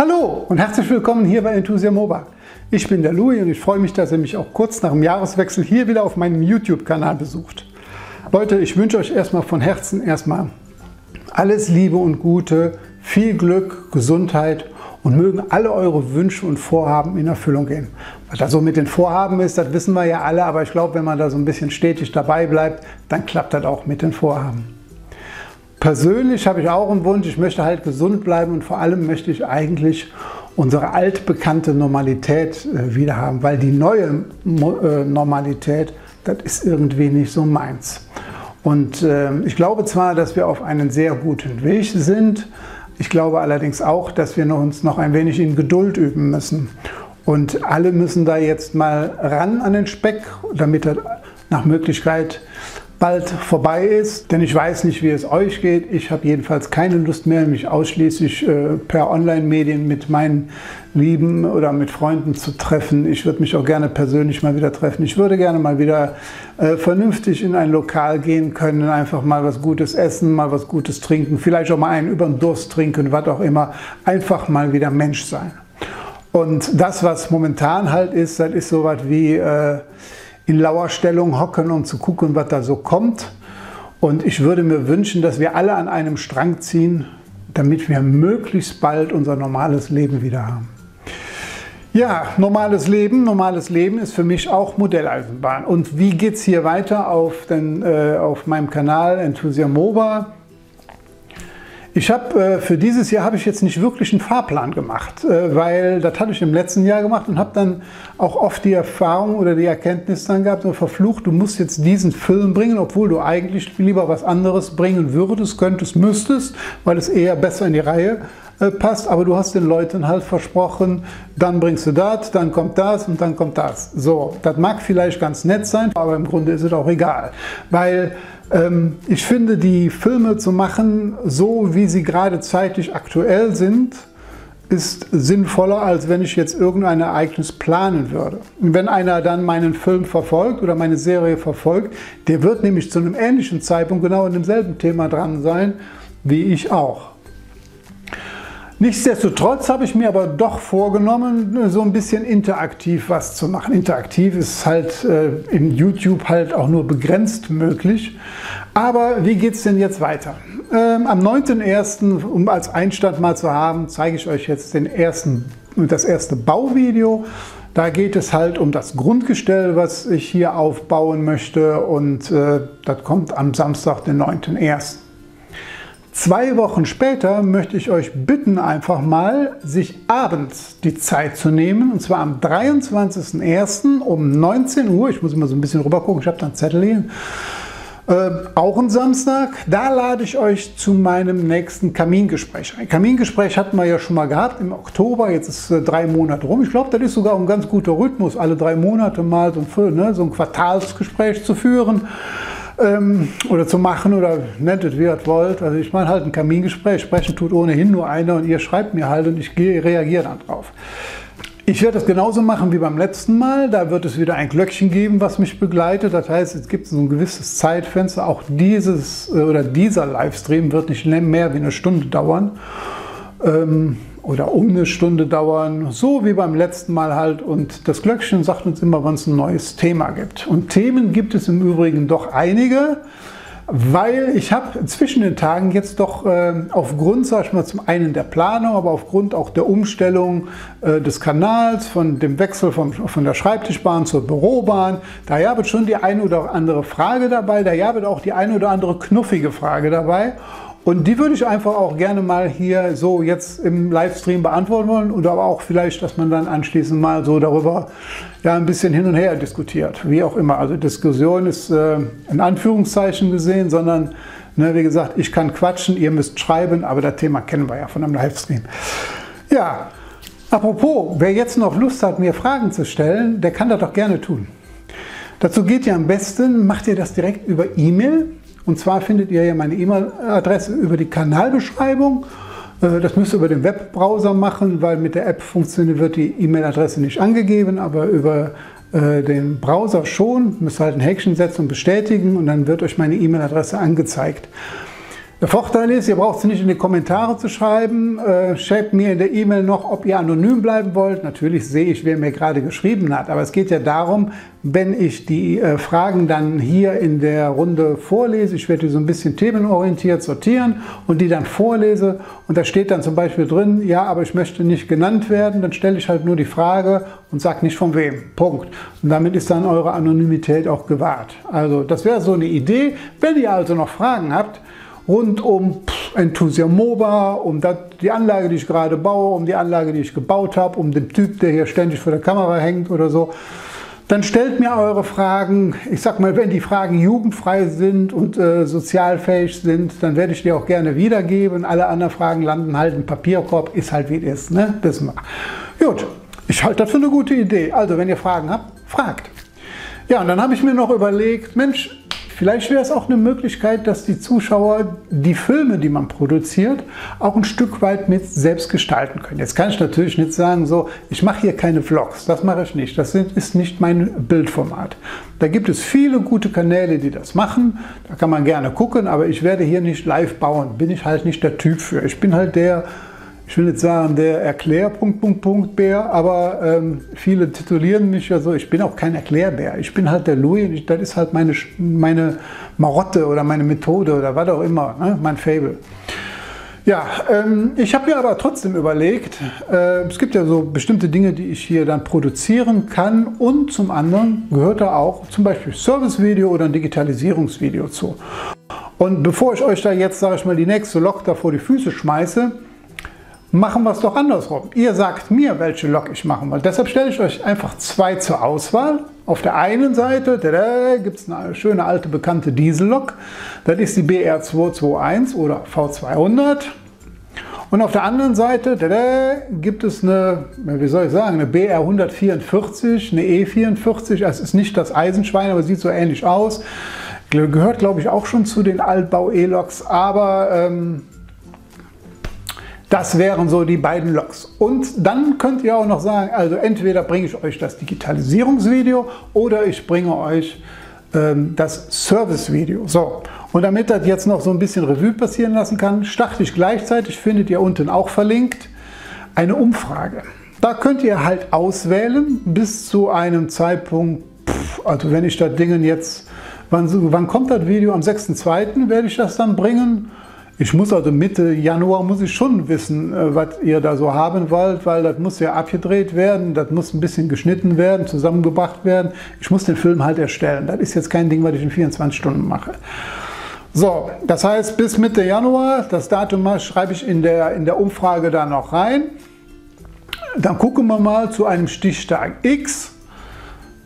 Hallo und herzlich willkommen hier bei Enthusiamoba. Ich bin der Louis und ich freue mich, dass ihr mich auch kurz nach dem Jahreswechsel hier wieder auf meinem YouTube-Kanal besucht. Leute, ich wünsche euch erstmal von Herzen alles Liebe und Gute, viel Glück, Gesundheit und mögen alle eure Wünsche und Vorhaben in Erfüllung gehen. Was da so mit den Vorhaben ist, das wissen wir ja alle, aber ich glaube, wenn man da so ein bisschen stetig dabei bleibt, dann klappt das auch mit den Vorhaben. Persönlich habe ich auch einen Wunsch, ich möchte halt gesund bleiben und vor allem möchte ich eigentlich unsere altbekannte Normalität wieder haben, weil die neue Normalität, das ist irgendwie nicht so meins. Und ich glaube zwar, dass wir auf einem sehr guten Weg sind, ich glaube allerdings auch, dass wir uns noch ein wenig in Geduld üben müssen. Und alle müssen da jetzt mal ran an den Speck, damit er nach Möglichkeit bald vorbei ist, denn ich weiß nicht, wie es euch geht. Ich habe jedenfalls keine Lust mehr, mich ausschließlich per Online-Medien mit meinen Lieben oder mit Freunden zu treffen. Ich würde mich auch gerne persönlich mal wieder treffen. Ich würde gerne mal wieder vernünftig in ein Lokal gehen können, einfach mal was Gutes essen, mal was Gutes trinken, vielleicht auch mal einen über den Durst trinken, was auch immer. Einfach mal wieder Mensch sein. Und das, was momentan halt ist, das ist sowas wie in Lauerstellung hocken und zu gucken, was da so kommt. Und ich würde mir wünschen, dass wir alle an einem Strang ziehen, damit wir möglichst bald unser normales Leben wieder haben. Ja, normales Leben ist für mich auch Modelleisenbahn. Und wie geht es hier weiter auf meinem Kanal Enthusiamoba? Ich habe für dieses Jahr habe ich jetzt nicht wirklich einen Fahrplan gemacht, weil das hatte ich im letzten Jahr gemacht und habe dann auch oft die Erfahrung oder die Erkenntnis dann gehabt und verflucht, du musst jetzt diesen Film bringen, obwohl du eigentlich lieber was anderes bringen würdest, könntest, müsstest, weil es eher besser in die Reihe passt, aber du hast den Leuten halt versprochen, dann bringst du das, dann kommt das und dann kommt das. So, das mag vielleicht ganz nett sein, aber im Grunde ist es auch egal, weil ich finde, die Filme zu machen, so wie sie gerade zeitlich aktuell sind, ist sinnvoller, als wenn ich jetzt irgendein Ereignis planen würde. Und wenn einer dann meinen Film verfolgt oder meine Serie verfolgt, der wird nämlich zu einem ähnlichen Zeitpunkt genau in demselben Thema dran sein, wie ich auch. Nichtsdestotrotz habe ich mir aber doch vorgenommen, so ein bisschen interaktiv was zu machen. Interaktiv ist halt in YouTube halt auch nur begrenzt möglich. Aber wie geht es denn jetzt weiter? Am 9.1., um als Einstand mal zu haben, zeige ich euch jetzt das erste Bauvideo. Da geht es halt um das Grundgestell, was ich hier aufbauen möchte. Und das kommt am Samstag, den 9.1. 2 Wochen später möchte ich euch bitten, einfach mal sich abends die Zeit zu nehmen, und zwar am 23.01. um 19 Uhr, ich muss immer so ein bisschen rüber gucken, ich habe da einen Zettel hier, auch ein Samstag, da lade ich euch zu meinem nächsten Kamingespräch ein. Kamingespräch hatten wir ja schon mal gehabt im Oktober, jetzt ist 3 Monate rum. Ich glaube, das ist sogar ein ganz guter Rhythmus, alle 3 Monate mal so ein Quartalsgespräch zu führen. Oder zu machen oder nennt es, wie ihr es wollt. Also ich meine halt ein Kamingespräch, sprechen tut ohnehin nur einer und ihr schreibt mir halt und ich reagiere dann drauf. Ich werde das genauso machen wie beim letzten Mal, da wird es wieder ein Glöckchen geben, was mich begleitet. Das heißt, es gibt so ein gewisses Zeitfenster, auch dieser Livestream wird nicht mehr wie eine Stunde dauern. Oder um eine Stunde dauern, so wie beim letzten Mal halt. Und das Glöckchen sagt uns immer, wann es ein neues Thema gibt. Und Themen gibt es im Übrigen doch einige, weil ich habe zwischen den Tagen jetzt doch aufgrund, sag ich mal, zum einen der Planung, aber aufgrund auch der Umstellung des Kanals, von dem Wechsel von der Schreibtischbahn zur Bürobahn, da habe ich schon die eine oder andere Frage dabei, da habe auch die eine oder andere knuffige Frage dabei. Und die würde ich einfach auch gerne mal hier so jetzt im Livestream beantworten wollen und aber auch vielleicht, dass man dann anschließend mal so darüber ja ein bisschen hin und her diskutiert, wie auch immer. Also Diskussion ist in Anführungszeichen gesehen, sondern ne, wie gesagt, ich kann quatschen, ihr müsst schreiben, aber das Thema kennen wir ja von einem Livestream. Ja, apropos, wer jetzt noch Lust hat, mir Fragen zu stellen, der kann das doch gerne tun. Dazu geht ihr am besten, macht ihr das direkt über E-Mail. Und zwar findet ihr ja meine E-Mail-Adresse über die Kanalbeschreibung. Das müsst ihr über den Webbrowser machen, weil mit der App wird die E-Mail-Adresse nicht angegeben, aber über den Browser schon. Müsst halt ein Häkchen setzen und bestätigen und dann wird euch meine E-Mail-Adresse angezeigt. Der Vorteil ist, ihr braucht es nicht in die Kommentare zu schreiben. Schreibt mir in der E-Mail noch, ob ihr anonym bleiben wollt. Natürlich sehe ich, wer mir gerade geschrieben hat. Aber es geht ja darum, wenn ich die Fragen dann hier in der Runde vorlese, ich werde die so ein bisschen themenorientiert sortieren und die dann vorlese. Und da steht dann zum Beispiel drin, ja, aber ich möchte nicht genannt werden. Dann stelle ich halt nur die Frage und sage nicht von wem. Punkt. Und damit ist dann eure Anonymität auch gewahrt. Also das wäre so eine Idee. Wenn ihr also noch Fragen habt, rund um Enthusiast MOBA, um die Anlage, die ich gerade baue, um die Anlage, die ich gebaut habe, um den Typ, der hier ständig vor der Kamera hängt oder so, dann stellt mir eure Fragen. Ich sag mal, wenn die Fragen jugendfrei sind und sozialfähig sind, dann werde ich die auch gerne wiedergeben. Alle anderen Fragen landen halt im Papierkorb, ist halt wie es ist, ne? Wissen wir. Gut, ich halte das für eine gute Idee. Also, wenn ihr Fragen habt, fragt. Ja, und dann habe ich mir noch überlegt, Mensch, vielleicht wäre es auch eine Möglichkeit, dass die Zuschauer die Filme, die man produziert, auch ein Stück weit mit selbst gestalten können. Jetzt kann ich natürlich nicht sagen, so, ich mache hier keine Vlogs, das mache ich nicht, das ist nicht mein Bildformat. Da gibt es viele gute Kanäle, die das machen, da kann man gerne gucken, aber ich werde hier nicht live bauen, bin ich halt nicht der Typ für. Ich bin halt der, ich will nicht sagen, der Erklär-Bär, aber viele titulieren mich ja so, ich bin auch kein Erklärbär. Ich bin halt der Louis, das ist halt meine Marotte oder meine Methode oder was auch immer, ne? Mein Faible. Ja, ich habe mir aber trotzdem überlegt, es gibt ja so bestimmte Dinge, die ich hier dann produzieren kann und zum anderen gehört da auch zum Beispiel Servicevideo oder ein Digitalisierungsvideo zu. Und bevor ich euch da jetzt, sage ich mal, die nächste Lok da vor die Füße schmeiße, machen wir es doch andersrum. Ihr sagt mir, welche Lok ich machen will. Deshalb stelle ich euch einfach zwei zur Auswahl. Auf der einen Seite gibt es eine schöne alte bekannte Diesellok. Das ist die BR221 oder V200. Und auf der anderen Seite gibt es eine, wie soll ich sagen, eine BR144, eine E44. Das ist nicht das Eisenschwein, aber sieht so ähnlich aus. Gehört, glaube ich, auch schon zu den Altbau-E-Loks, aber das wären so die beiden Loks. Und dann könnt ihr auch noch sagen, also entweder bringe ich euch das Digitalisierungsvideo oder ich bringe euch das Servicevideo. So, und damit das jetzt noch so ein bisschen Revue passieren lassen kann, starte ich gleichzeitig, findet ihr unten auch verlinkt, eine Umfrage. Da könnt ihr halt auswählen bis zu einem Zeitpunkt, also wenn ich das Ding jetzt, wann kommt das Video? Am 6.2. werde ich das dann bringen. Ich muss also Mitte Januar muss ich schon wissen, was ihr da so haben wollt, weil das muss ja abgedreht werden, das muss ein bisschen geschnitten werden, zusammengebracht werden. Ich muss den Film halt erstellen. Das ist jetzt kein Ding, was ich in 24 Stunden mache. So, das heißt bis Mitte Januar, das Datum schreibe ich in der Umfrage da noch rein. Dann gucken wir mal zu einem Stichtag X,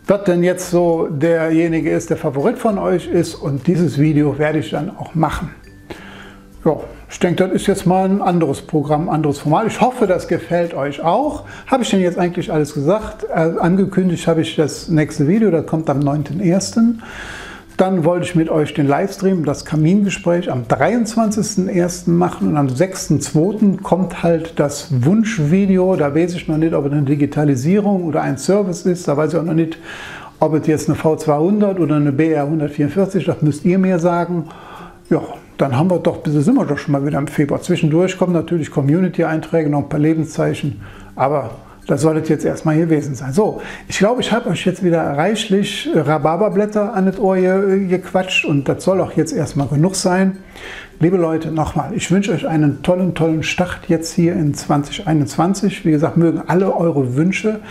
was denn jetzt so derjenige ist, der Favorit von euch ist, und dieses Video werde ich dann auch machen. Ja, ich denke, das ist jetzt mal ein anderes Programm, anderes Format. Ich hoffe, das gefällt euch auch. Habe ich denn jetzt eigentlich alles gesagt? Angekündigt habe ich das nächste Video, das kommt am 9.1. Dann wollte ich mit euch den Livestream, das Kamingespräch am 23.1. machen und am 6.2. kommt halt das Wunschvideo. Da weiß ich noch nicht, ob es eine Digitalisierung oder ein Service ist. Da weiß ich auch noch nicht, ob es jetzt eine V200 oder eine BR144 ist. Das müsst ihr mir sagen. Ja, dann haben wir doch, sind wir doch schon mal wieder im Februar. Zwischendurch kommen natürlich Community-Einträge, noch ein paar Lebenszeichen, aber das soll es jetzt erstmal gewesen sein. So, ich glaube, ich habe euch jetzt wieder reichlich Rhabarberblätter an das Ohr gequatscht und das soll auch jetzt erstmal genug sein. Liebe Leute, nochmal, ich wünsche euch einen tollen Start jetzt hier in 2021. Wie gesagt, mögen alle eure Wünsche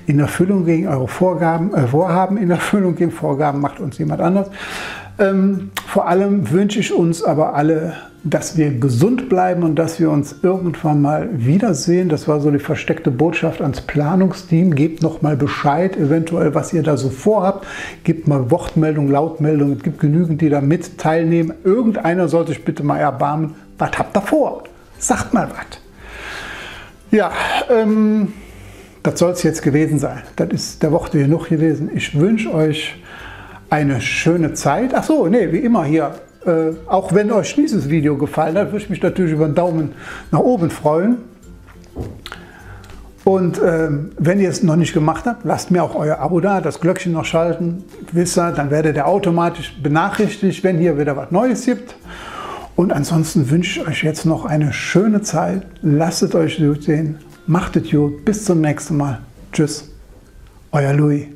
in Erfüllung gehen, eure Vorhaben in Erfüllung gehen. Vorgaben macht uns jemand anders. Vor allem wünsche ich uns aber alle, dass wir gesund bleiben und dass wir uns irgendwann mal wiedersehen. Das war so die versteckte Botschaft ans Planungsteam. Gebt noch mal Bescheid, eventuell, was ihr da so vorhabt. Gebt mal Wortmeldung, Lautmeldung. Es gibt genügend, die da mit teilnehmen. Irgendeiner sollte sich bitte mal erbarmen. Was habt ihr vor? Sagt mal was. Ja, das soll es jetzt gewesen sein. Das ist der Worte genug gewesen. Ich wünsche euch eine schöne Zeit. Ach so, nee, wie immer hier. Auch wenn euch dieses Video gefallen hat, würde ich mich natürlich über einen Daumen nach oben freuen. Und wenn ihr es noch nicht gemacht habt, lasst mir auch euer Abo da, das Glöckchen noch schalten. Wisst ihr, dann werdet ihr automatisch benachrichtigt, wenn hier wieder was Neues gibt. Und ansonsten wünsche ich euch jetzt noch eine schöne Zeit. Lasst es euch gut sehen. Macht es gut. Bis zum nächsten Mal. Tschüss. Euer Louis.